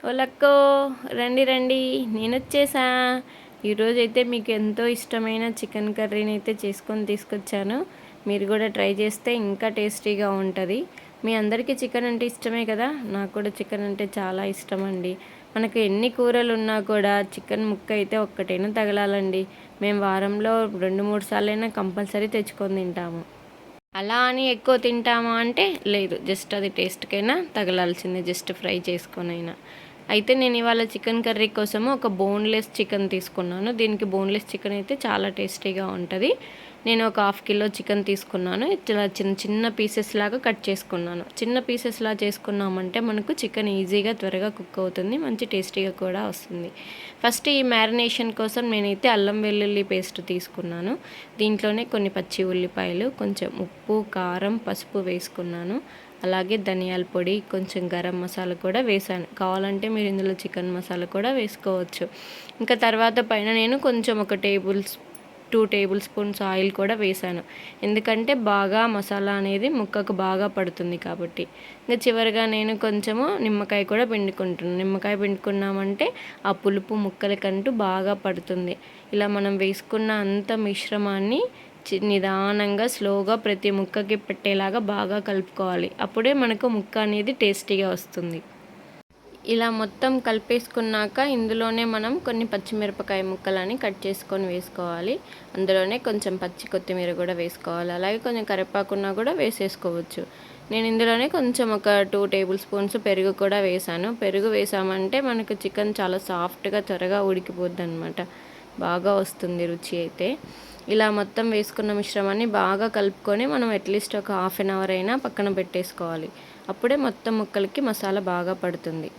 ఓలక్కో రండి రండి నేనొచ్చేసా. ఈరోజైతే మీకు ఎంతో ఇష్టమైన చికెన్ కర్రీని అయితే చేసుకొని తీసుకొచ్చాను. మీరు కూడా ట్రై చేస్తే ఇంకా టేస్టీగా ఉంటుంది. మీ అందరికీ చికెన్ అంటే ఇష్టమే కదా, నాకు కూడా చికెన్ అంటే చాలా ఇష్టం అండి. మనకు ఎన్ని కూరలు ఉన్నా కూడా చికెన్ ముక్క అయితే ఒక్కటైనా తగలాలండి. మేము వారంలో 2-3 సార్లైనా కంపల్సరీ తెచ్చుకొని తింటాము. అలా అని ఎక్కువ తింటామా అంటే లేదు, జస్ట్ అది టేస్ట్కైనా తగలాల్సిందే, జస్ట్ ఫ్రై చేసుకొనైనా. అయితే నేను ఇవాళ చికెన్ కర్రీ కోసము ఒక బోన్లెస్ చికెన్ తీసుకున్నాను. దీనికి బోన్లెస్ చికెన్ అయితే చాలా టేస్టీగా ఉంటుంది. నేను ఒక 1/2 కిలో చికెన్ తీసుకున్నాను. ఇట్లా చిన్న చిన్న పీసెస్ లాగా కట్ చేసుకున్నాను. చిన్న పీసెస్లా చేసుకున్నామంటే మనకు చికెన్ ఈజీగా త్వరగా కుక్ అవుతుంది, మంచి టేస్టీగా కూడా వస్తుంది. ఫస్ట్ ఈ మ్యారినేషన్ కోసం నేనైతే అల్లం వెల్లుల్లి పేస్ట్ తీసుకున్నాను. దీంట్లోనే కొన్ని పచ్చి ఉల్లిపాయలు, కొంచెం ఉప్పు, కారం, పసుపు వేసుకున్నాను. అలాగే ధనియాల పొడి, కొంచెం గరం మసాలా కూడా వేసాను. కావాలంటే మీరు ఇందులో చికెన్ మసాలా కూడా వేసుకోవచ్చు. ఇంకా తర్వాత పైన నేను కొంచెం 2 టేబుల్ స్పూన్స్ ఆయిల్ కూడా వేసాను. ఎందుకంటే బాగా మసాలా అనేది ముక్కకు బాగా పడుతుంది కాబట్టి. ఇంకా చివరిగా నేను కొంచెము నిమ్మకాయ కూడా పిండుకుంటున్నాను. నిమ్మకాయ పిండుకున్నామంటే ఆ పులుపు ముక్కలకంటూ బాగా పడుతుంది. ఇలా మనం వేసుకున్న అంత మిశ్రమాన్ని నిదానంగా స్లోగా ప్రతి ముక్కకి పెట్టేలాగా బాగా కలుపుకోవాలి. అప్పుడే మనకు ముక్క అనేది టేస్టీగా వస్తుంది. ఇలా మొత్తం కలిపేసుకున్నాక ఇందులోనే మనం కొన్ని పచ్చిమిరపకాయ ముక్కలని కట్ చేసుకొని వేసుకోవాలి. అందులోనే కొంచెం పచ్చి కొత్తిమీర కూడా వేసుకోవాలి. అలాగే కొంచెం కరివేపాకున్నా కూడా వేసేసుకోవచ్చు. నేను ఇందులోనే కొంచెం ఒక 2 టేబుల్ స్పూన్స్ పెరుగు కూడా వేసాను. పెరుగు వేసామంటే మనకు చికెన్ చాలా సాఫ్ట్గా త్వరగా ఉడికిపోద్ది అనమాట, బాగా వస్తుంది రుచి అయితే. ఇలా మొత్తం వేసుకున్న మిశ్రమాన్ని బాగా కలుపుకొని మనం అట్లీస్ట్ ఒక 1/2 అవర్ అయినా పక్కన పెట్టేసుకోవాలి. అప్పుడే మొత్తం ముక్కలకి మసాలా బాగా పడుతుంది.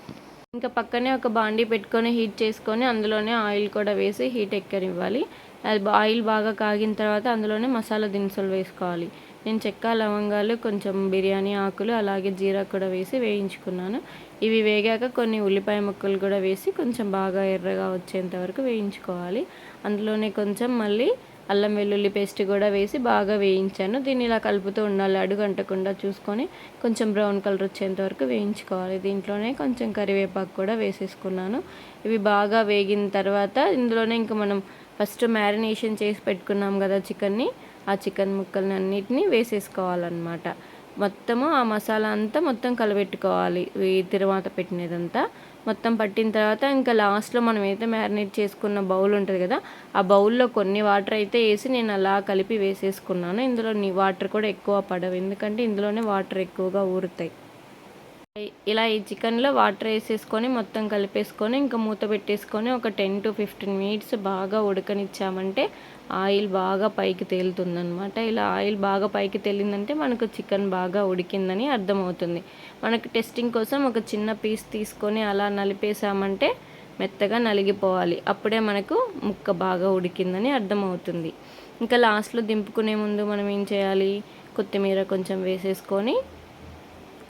ఇంకా పక్కనే ఒక బాండీ పెట్టుకొని హీట్ చేసుకొని అందులోనే ఆయిల్ కూడా వేసి హీట్ ఎక్కనివ్వాలి. అది ఆయిల్ బాగా కాగిన తర్వాత అందులోనే మసాలా దినుసులు వేసుకోవాలి. నేను చెక్క, లవంగాలు, కొంచెం బిర్యానీ ఆకులు, అలాగే జీరా కూడా వేసి వేయించుకున్నాను. ఇవి వేగాక కొన్ని ఉల్లిపాయ ముక్కలు కూడా వేసి కొంచెం బాగా ఎర్రగా వచ్చేంత వరకు వేయించుకోవాలి. అందులోనే కొంచెం మళ్ళీ అల్లం వెల్లుల్లి పేస్ట్ కూడా వేసి బాగా వేయించాను. దీన్ని ఇలా కలుపుతూ ఉండాలి, అడుగు అంటకుండా చూసుకొని కొంచెం బ్రౌన్ కలర్ వచ్చేంత వరకు వేయించుకోవాలి. దీంట్లోనే కొంచెం కరివేపాకు కూడా వేసేసుకున్నాను. ఇవి బాగా వేగిన తర్వాత ఇందులోనే ఇంకా మనం ఫస్ట్ మ్యారినేషన్ చేసి పెట్టుకున్నాం కదా చికెన్ని, ఆ చికెన్ ముక్కల్ని అన్నిటినీ వేసేసుకోవాలన్నమాట. మొత్తము ఆ మసాలా అంతా మొత్తం కలబెట్టుకోవాలి. ఈ తిరువాత పెట్టినదంతా మొత్తం పట్టిన తర్వాత ఇంకా లాస్ట్లో మనం అయితే మ్యారినేట్ చేసుకున్న బౌల్ ఉంటుంది కదా, ఆ బౌల్లో కొన్ని వాటర్ అయితే వేసి నేను అలా కలిపి వేసేసుకున్నాను. ఇందులో వాటర్ కూడా ఎక్కువ పడవు, ఎందుకంటే ఇందులోనే వాటర్ ఎక్కువగా ఊరుతాయి. ఇలా ఈ చికెన్లో వాటర్ వేసేసుకొని మొత్తం కలిపేసుకొని ఇంకా మూత పెట్టేసుకొని ఒక 10-15 మినిట్స్ బాగా ఉడకనిచ్చామంటే ఆయిల్ బాగా పైకి తేలుతుందనమాట. ఇలా ఆయిల్ బాగా పైకి తేలిందంటే మనకు చికెన్ బాగా ఉడికిందని అర్థమవుతుంది. మనకు టెస్టింగ్ కోసం ఒక చిన్న పీస్ తీసుకొని అలా నలిపేసామంటే మెత్తగా నలిగిపోవాలి. అప్పుడే మనకు ముక్క బాగా ఉడికిందని అర్థమవుతుంది. ఇంకా లాస్ట్లో దింపుకునే ముందు మనం ఏం చేయాలి, కొత్తిమీర కొంచెం వేసేసుకొని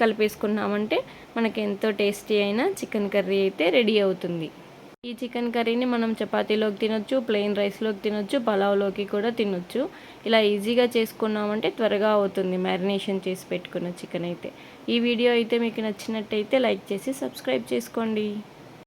కలిపేసుకున్నామంటే మనకి ఎంతో టేస్టీ అయిన చికెన్ కర్రీ అయితే రెడీ అవుతుంది. ఈ చికెన్ కర్రీని మనం చపాతీలోకి తినొచ్చు, ప్లెయిన్ రైస్లోకి తినొచ్చు, పలావ్లోకి కూడా తినొచ్చు. ఇలా ఈజీగా చేసుకున్నామంటే త్వరగా అవుతుంది మ్యారినేషన్ చేసి పెట్టుకున్న చికెన్ అయితే. ఈ వీడియో అయితే మీకు నచ్చినట్టయితే లైక్ చేసి సబ్స్క్రైబ్ చేసుకోండి.